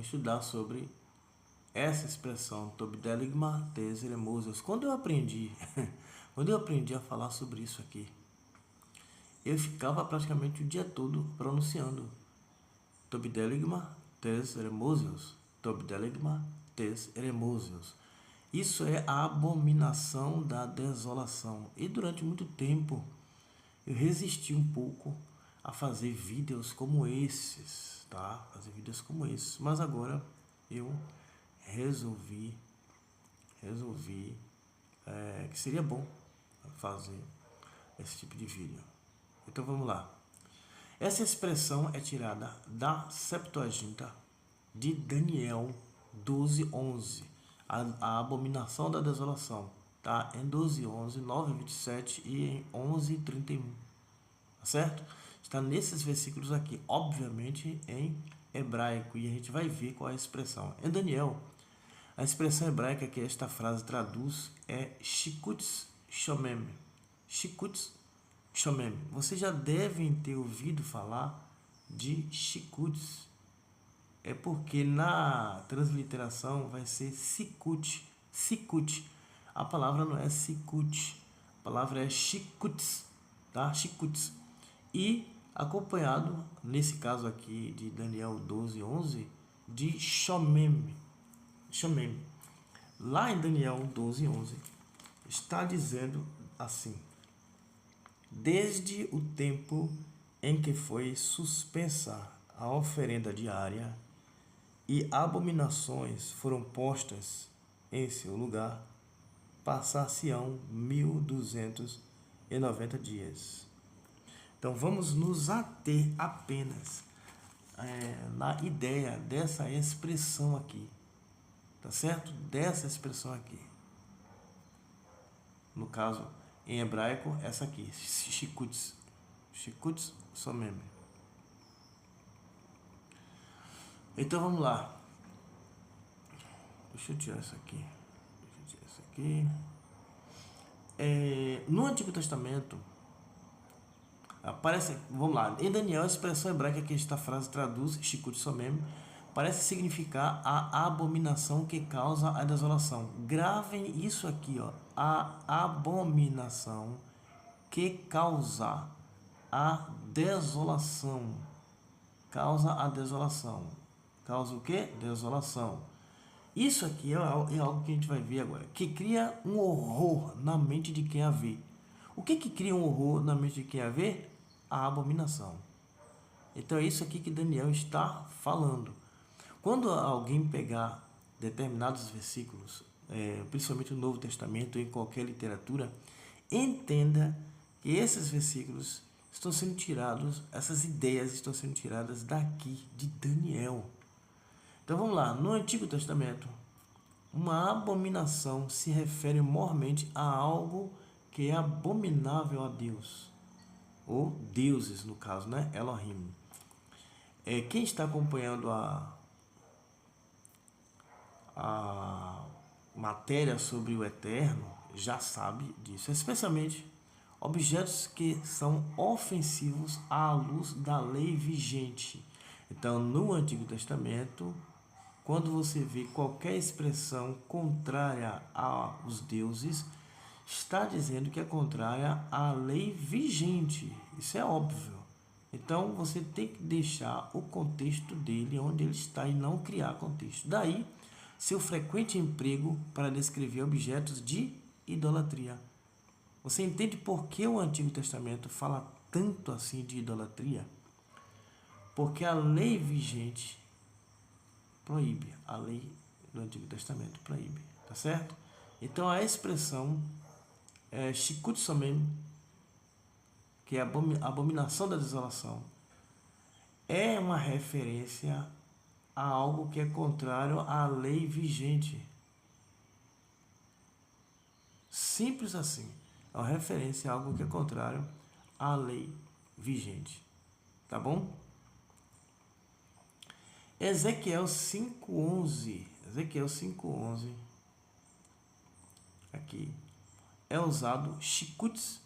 vamos estudar sobre essa expressão Tobdeligma Teseremusios. Quando eu aprendi a falar sobre isso aqui, eu ficava praticamente o dia todo pronunciando Tobdeligma Teseremusios, Tobdeligma Teseremusios. Isso é a abominação da desolação. E durante muito tempo eu resisti um pouco a fazer vídeos como esses, tá? Fazer vídeos como esses. Mas agora eu resolvi que seria bom fazer esse tipo de vídeo. Então vamos lá. Essa expressão é tirada da Septuaginta de Daniel 12:11, a abominação da desolação, tá? Em 12:11, 9:27 e em 11:31, tá certo? Está nesses versículos aqui, obviamente em hebraico, e a gente vai ver qual é a expressão. Em Daniel, a expressão hebraica que esta frase traduz é Shikutz Shomem. Shikutz Shomem. Vocês já devem ter ouvido falar de Shikutz. É porque na transliteração vai ser Sikut. Sikut. A palavra não é Sikut. A palavra é Shikutz, tá? Shikutz. E acompanhado, nesse caso aqui de Daniel 12:11, de Shomem. Shomem. Lá em Daniel 12:11 está dizendo assim: desde o tempo em que foi suspensa a oferenda diária e abominações foram postas em seu lugar, passar-se-ão 1290 dias. Então vamos nos ater apenas na ideia dessa expressão aqui, tá certo? Dessa expressão aqui. No caso, em hebraico, essa aqui, Shikutz. Shikutz Shomem. Então vamos lá. Deixa eu tirar isso aqui. No Antigo Testamento aparece, vamos lá, em Daniel, a expressão hebraica que esta frase traduz, Shikutz Shomem, parece significar a abominação que causa a desolação. Gravem isso aqui, ó. A abominação que causa a desolação. Causa a desolação. Causa o quê? Desolação. Isso aqui é algo que a gente vai ver agora, que cria um horror na mente de quem a vê. O que cria um horror na mente de quem a vê? A abominação. Então é isso aqui que Daniel está falando. Quando alguém pegar determinados versículos, principalmente no Novo Testamento ou em qualquer literatura, entenda que esses versículos estão sendo tirados, essas ideias estão sendo tiradas daqui de Daniel. Então vamos lá, no Antigo Testamento, uma abominação se refere mormente a algo que é abominável a Deus, ou deuses no caso, né? Elohim. Quem está acompanhando a matéria sobre o Eterno já sabe disso, especialmente objetos que são ofensivos à luz da lei vigente. Então, no Antigo Testamento, quando você vê qualquer expressão contrária aos deuses, está dizendo que é contrária à lei vigente. Isso é óbvio. Então, você tem que deixar o contexto dele onde ele está e não criar contexto. Daí, seu frequente emprego para descrever objetos de idolatria. Você entende por que o Antigo Testamento fala tanto assim de idolatria? Porque a lei vigente proíbe. A lei do Antigo Testamento proíbe. Tá certo? Então, a expressão Shikutz Shomem, que é a abominação da desolação, é uma referência a algo que é contrário à lei vigente. Simples assim. É uma referência a algo que é contrário à lei vigente. Tá bom? Ezequiel 5:11. Ezequiel 5:11. Aqui é usado Shikutz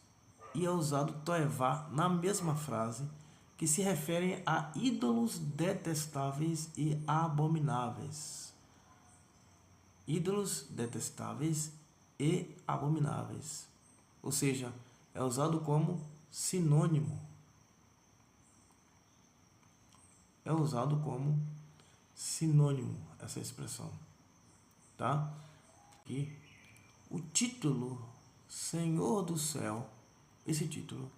e é usado Toevá na mesma frase que se referem a ídolos detestáveis e abomináveis. Ídolos detestáveis e abomináveis. Ou seja, é usado como sinônimo. É usado como sinônimo essa expressão, tá? E o título Senhor do Céu, esse título,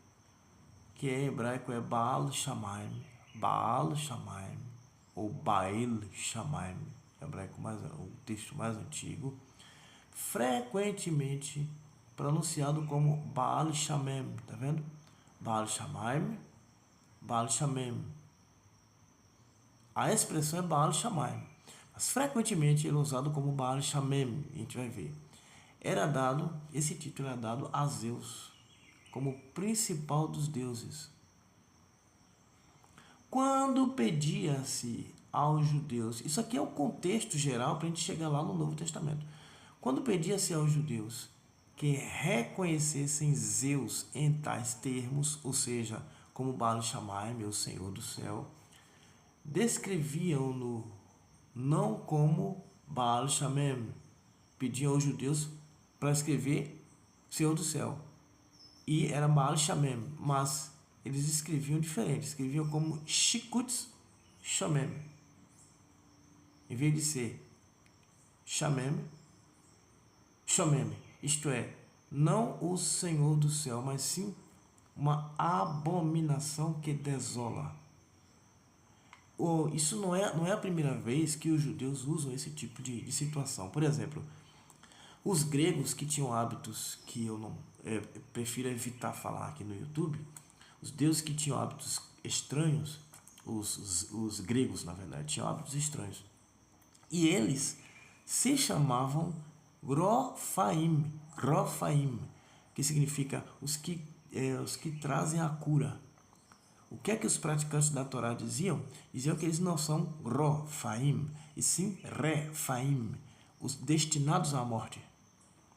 que em hebraico é Baal Shamaim, Baal Shamaim, ou Baal Shamaim, hebraico o texto mais antigo, frequentemente pronunciado como Baal Shamem, tá vendo? Baal Shamaim, Baal Shamem. A expressão é Baal Shamai, mas frequentemente ele é usado como Baal Shamem, a gente vai ver. Esse título era dado a Zeus, como principal dos deuses. Quando pedia-se aos judeus, isso aqui é o contexto geral para a gente chegar lá no Novo Testamento. Quando pedia-se aos judeus que reconhecessem Zeus em tais termos, ou seja, como Baal Shamai, meu Senhor do céu, descreviam-no não como Baal Shamem, pediam aos judeus para escrever Senhor do céu, e era Baal Shamem, mas eles escreviam diferente, escreviam como Shikutz Shamem, em vez de ser Shamem, isto é, não o Senhor do céu, mas sim uma abominação que desola. Isso não é a primeira vez que os judeus usam esse tipo de situação. Por exemplo, os gregos que tinham hábitos que eu não prefiro evitar falar aqui no YouTube, os deuses que tinham hábitos estranhos, os gregos, na verdade, tinham hábitos estranhos. E eles se chamavam Grofaim, que significa os que trazem a cura. O que é que os praticantes da Torá diziam? Diziam que eles não são Rofaim, e sim Refaim, os destinados à morte.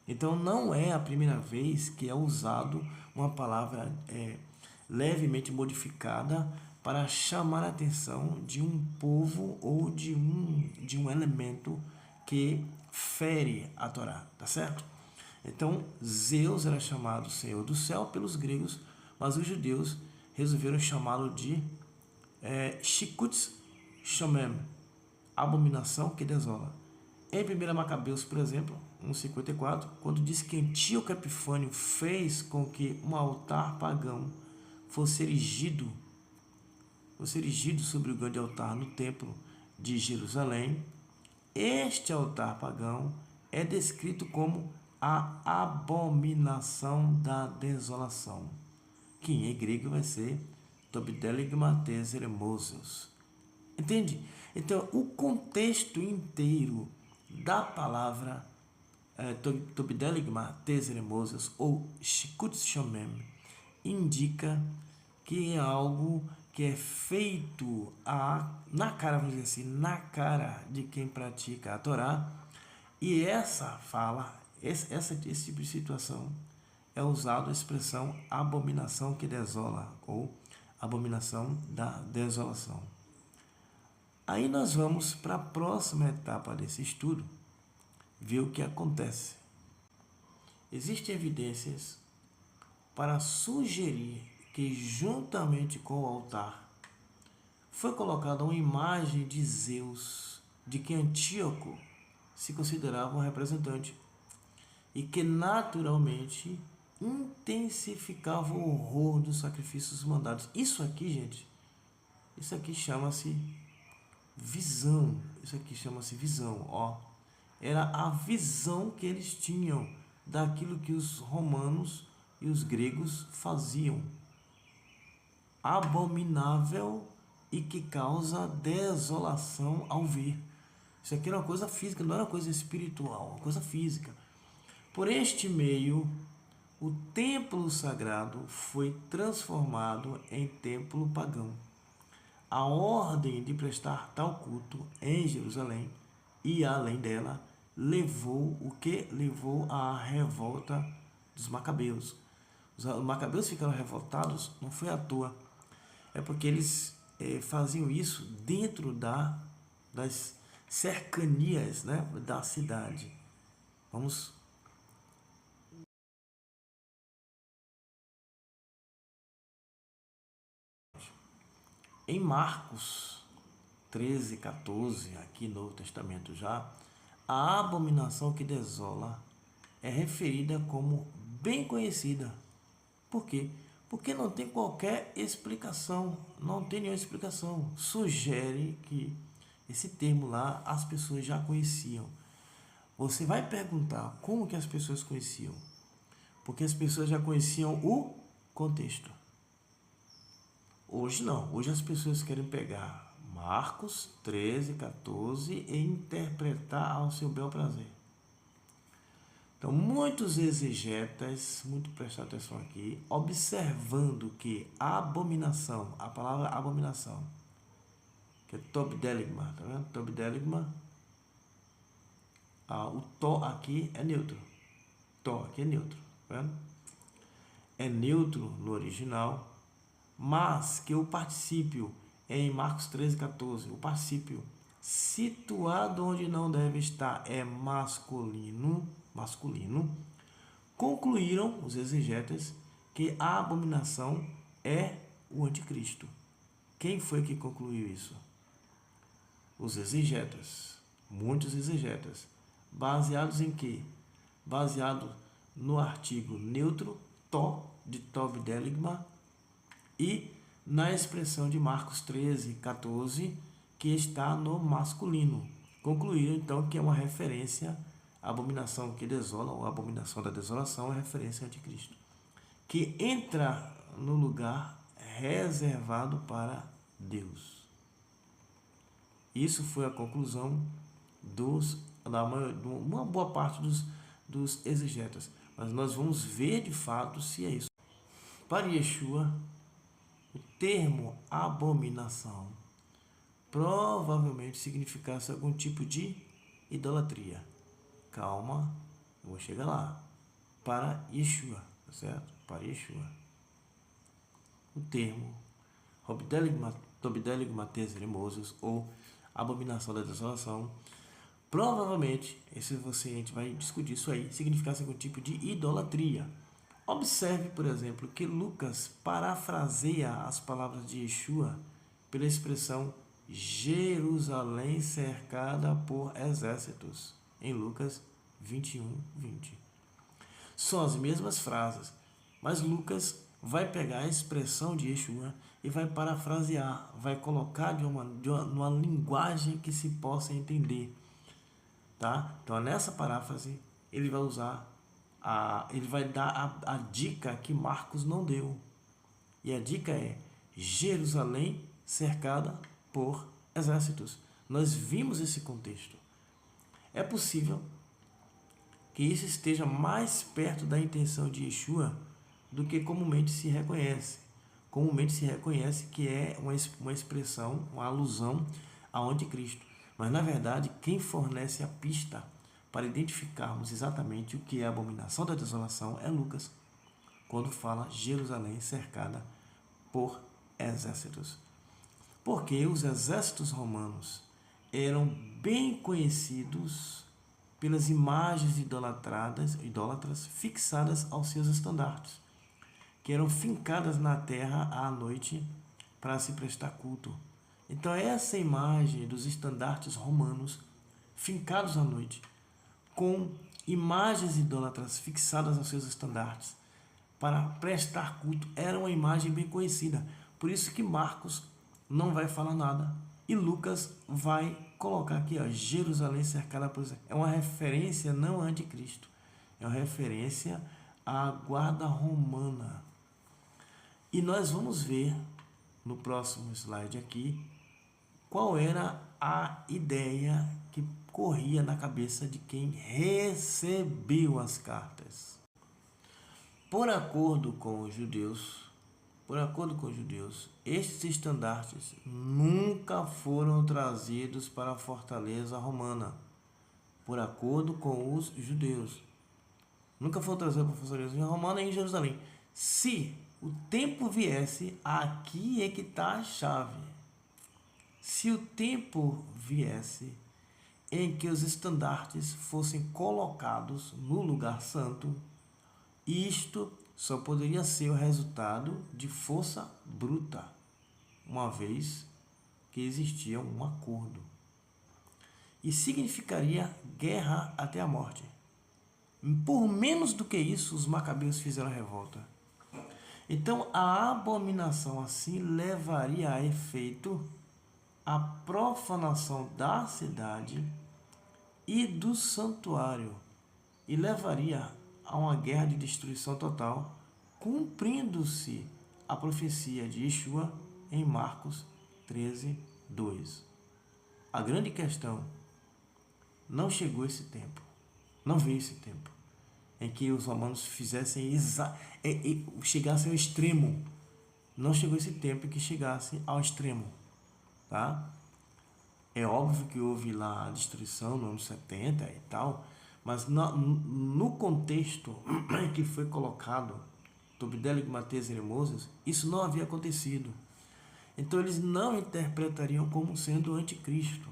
Então não é a primeira vez que é usado uma palavra levemente modificada para chamar a atenção de um povo ou de um elemento que fere a Torá, tá certo? Então Zeus era chamado Senhor do Céu pelos gregos, mas os judeus resolveram chamá-lo de Shikutz Shamem, abominação que desola. Em 1 Macabeus, por exemplo, 1:54, quando diz que Antíoco Epifânio fez com que um altar pagão fosse erigido sobre o grande altar no templo de Jerusalém, este altar pagão é descrito como a abominação da desolação, que em grego vai ser Tobdeligma Teseremosios. Entende? Então, o contexto inteiro da palavra Tobdeligma Teseremosios ou Shikutz Shamem indica que é algo que é feito na cara, vamos dizer assim, na cara de quem pratica a Torá. E essa fala, esse tipo de situação é usado a expressão abominação que desola ou abominação da desolação. Aí nós vamos para a próxima etapa desse estudo, ver o que acontece. Existem evidências para sugerir que juntamente com o altar foi colocada uma imagem de Zeus, de que Antíoco se considerava um representante, e que naturalmente intensificava o horror dos sacrifícios mandados. Isso aqui, gente, isso aqui chama-se visão. Isso aqui chama-se visão, ó. Era a visão que eles tinham daquilo que os romanos e os gregos faziam. Abominável e que causa desolação ao ver. Isso aqui era uma coisa física, não era uma coisa espiritual, uma coisa física. Por este meio, o templo sagrado foi transformado em templo pagão. A ordem de prestar tal culto em Jerusalém e além dela levou à revolta dos macabeus. Os macabeus ficaram revoltados, não foi à toa. É porque eles faziam isso dentro das cercanias, né, da cidade. Vamos. Em Marcos 13, 14, aqui no Novo Testamento já, a abominação que desola é referida como bem conhecida. Por quê? Porque não tem qualquer explicação, não tem nenhuma explicação. Sugere que esse termo lá as pessoas já conheciam. Você vai perguntar como que as pessoas conheciam? Porque as pessoas já conheciam o contexto. Hoje não, hoje as pessoas querem pegar Marcos 13, 14 e interpretar ao seu bel prazer. Então, muitos exegetas, muito prestar atenção aqui, observando que a abominação, a palavra abominação, que é tobdeligma, tá vendo? Tobdeligma, o to aqui é neutro, to aqui é neutro, tá vendo? É neutro no original, mas que o particípio é em Marcos 13, 14, o particípio situado onde não deve estar é masculino, concluíram os exegetas que a abominação é o anticristo. Quem foi que concluiu isso? Os exegetas, muitos exegetas. Baseados em quê? Baseado no artigo neutro, to, de tobdeligma, e na expressão de Marcos 13, 14, que está no masculino. Concluíram, então, que é uma referência à abominação que desola, ou a abominação da desolação, é referência ao anticristo, que entra no lugar reservado para Deus. Isso foi a conclusão uma boa parte dos exegetas. Mas nós vamos ver de fato se é isso. Para Yeshua, o termo abominação provavelmente significasse algum tipo de idolatria. Calma, eu vou chegar lá. Para Yeshua, tá certo? Para Yeshua. O termo Tobdeligma Moses, ou abominação da desolação, provavelmente, a gente vai discutir isso aí, significasse algum tipo de idolatria. Observe, por exemplo, que Lucas parafraseia as palavras de Yeshua pela expressão Jerusalém cercada por exércitos, em Lucas 21, 20. São as mesmas frases, mas Lucas vai pegar a expressão de Yeshua e vai parafrasear, vai colocar numa linguagem que se possa entender. Tá? Então, nessa paráfrase, ele vai dar a dica que Marcos não deu. E a dica é Jerusalém cercada por exércitos. Nós vimos esse contexto. É possível que isso esteja mais perto da intenção de Yeshua do que comumente se reconhece. Comumente se reconhece que é uma expressão, uma alusão ao anticristo. Mas, na verdade, quem fornece a pista para identificarmos exatamente o que é a abominação da desolação é Lucas, quando fala Jerusalém cercada por exércitos. Porque os exércitos romanos eram bem conhecidos pelas imagens idólatras fixadas aos seus estandartes, que eram fincadas na terra à noite para se prestar culto. Então, essa imagem dos estandartes romanos fincados à noite, com imagens idólatras fixadas aos seus estandartes para prestar culto, era uma imagem bem conhecida. Por isso que Marcos não vai falar nada e Lucas vai colocar aqui, ó, Jerusalém cercada por... É uma referência não a anticristo, é uma referência à guarda romana. E nós vamos ver no próximo slide aqui qual era a ideia que corria na cabeça de quem recebeu as cartas. Por acordo com os judeus, estes estandartes nunca foram trazidos para a fortaleza romana. Por acordo com os judeus, nunca foram trazidos para a fortaleza romana em Jerusalém. Se o tempo viesse, aqui é que está a chave. Se o tempo viesse em que os estandartes fossem colocados no lugar santo, isto só poderia ser o resultado de força bruta, uma vez que existia um acordo. E significaria guerra até a morte. Por menos do que isso, os macabeus fizeram a revolta. Então, a abominação assim levaria a efeito a profanação da cidade e do santuário, e levaria a uma guerra de destruição total, cumprindo-se a profecia de Yeshua em Marcos 13, 2. A grande questão, não chegou esse tempo, não veio esse tempo em que os romanos chegassem ao extremo. Não chegou esse tempo em que chegasse ao extremo, tá? É óbvio que houve lá a destruição no ano 70 e tal, mas no contexto em que foi colocado Tobidelo, Mateus e Moses, isso não havia acontecido. Então eles não interpretariam como sendo o anticristo.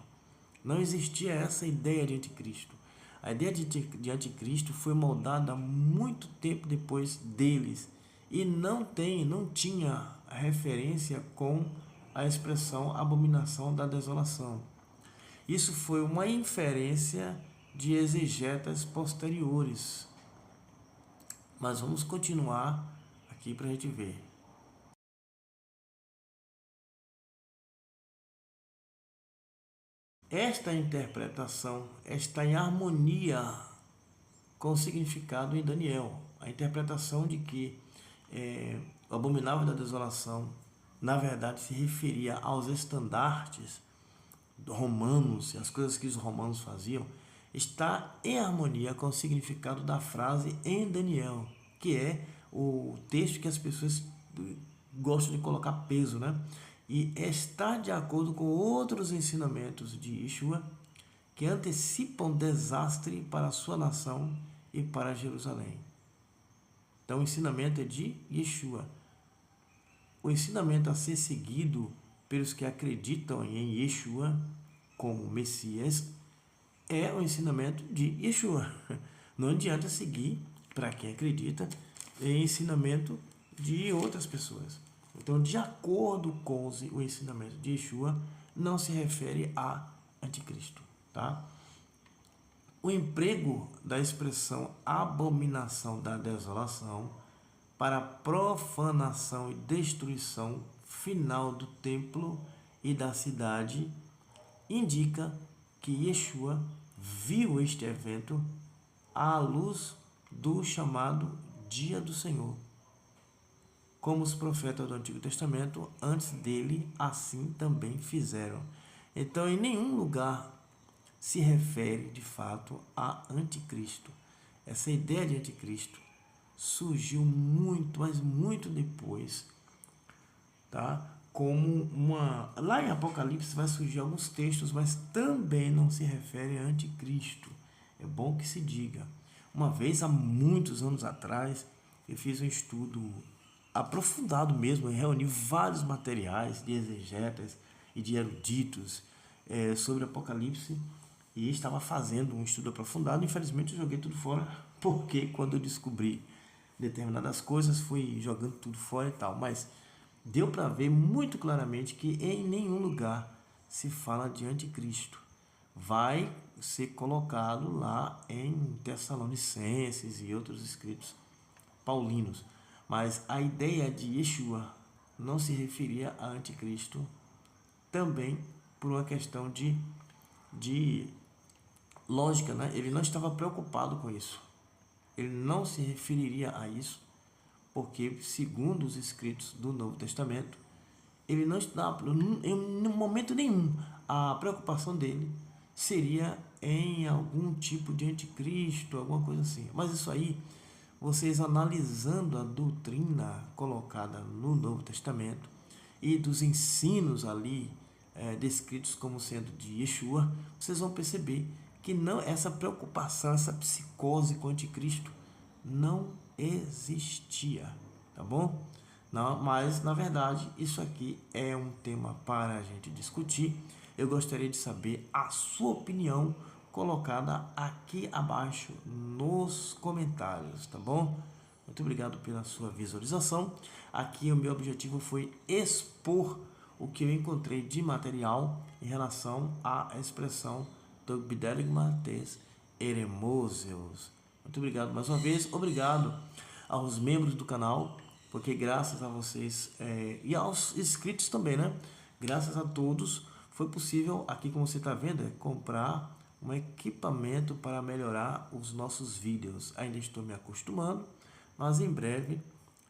Não existia essa ideia de anticristo. A ideia de anticristo foi moldada muito tempo depois deles e não tinha referência com a expressão abominação da desolação. Isso foi uma inferência de exegetas posteriores. Mas vamos continuar aqui para a gente ver. Esta interpretação está em harmonia com o significado em Daniel. A interpretação de que o abominável da desolação, na verdade, se referia aos estandartes romanos, as coisas que os romanos faziam, está em harmonia com o significado da frase em Daniel, que é o texto que as pessoas gostam de colocar peso, né? E está de acordo com outros ensinamentos de Yeshua que antecipam desastre para a sua nação e para Jerusalém. Então o ensinamento é de Yeshua. O ensinamento a ser seguido pelos que acreditam em Yeshua como Messias é o ensinamento de Yeshua. Não adianta seguir, para quem acredita, em ensinamento de outras pessoas. Então, de acordo com o ensinamento de Yeshua, não se refere a anticristo, tá? O emprego da expressão abominação da desolação para profanação e destruição final do templo e da cidade indica que Yeshua viu este evento à luz do chamado Dia do Senhor, como os profetas do Antigo Testamento antes dele assim também fizeram. Então, em nenhum lugar se refere de fato a anticristo. Essa ideia de anticristo surgiu muito, mas muito depois, tá? Como uma... Lá em Apocalipse vai surgir alguns textos, mas também não se refere a anticristo. É bom que se diga. Uma vez, há muitos anos atrás, eu fiz um estudo aprofundado mesmo, eu reuni vários materiais de exegetas e de eruditos sobre Apocalipse, e estava fazendo um estudo aprofundado. Infelizmente eu joguei tudo fora, porque quando eu descobri determinadas coisas, fui jogando tudo fora e tal, mas deu para ver muito claramente que em nenhum lugar se fala de anticristo. Vai ser colocado lá em Tessalonicenses e outros escritos paulinos, mas a ideia de Yeshua não se referia a anticristo, também por uma questão de lógica, né? Ele não estava preocupado com isso. Ele não se referiria a isso, porque, segundo os escritos do Novo Testamento, ele não estava, em momento nenhum, a preocupação dele seria em algum tipo de anticristo, alguma coisa assim. Mas isso aí, vocês analisando a doutrina colocada no Novo Testamento e dos ensinos ali descritos como sendo de Yeshua, vocês vão perceber que não, essa preocupação, essa psicose com o anticristo não existia, tá bom? Não, mas na verdade isso aqui é um tema para a gente discutir. Eu gostaria de saber a sua opinião colocada aqui abaixo nos comentários, tá bom? Muito obrigado pela sua visualização. Aqui o meu objetivo foi expor o que eu encontrei de material em relação à expressão do Bideligma tes Eremoseus. Muito obrigado mais uma vez. Obrigado aos membros do canal, porque graças a vocês e aos inscritos também, né? Graças a todos foi possível, aqui como você está vendo, comprar um equipamento para melhorar os nossos vídeos. Ainda estou me acostumando, mas em breve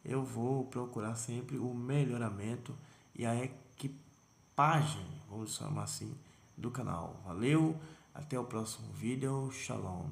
eu vou procurar sempre o melhoramento e a equipagem, vamos chamar assim, do canal. Valeu, até o próximo vídeo, shalom.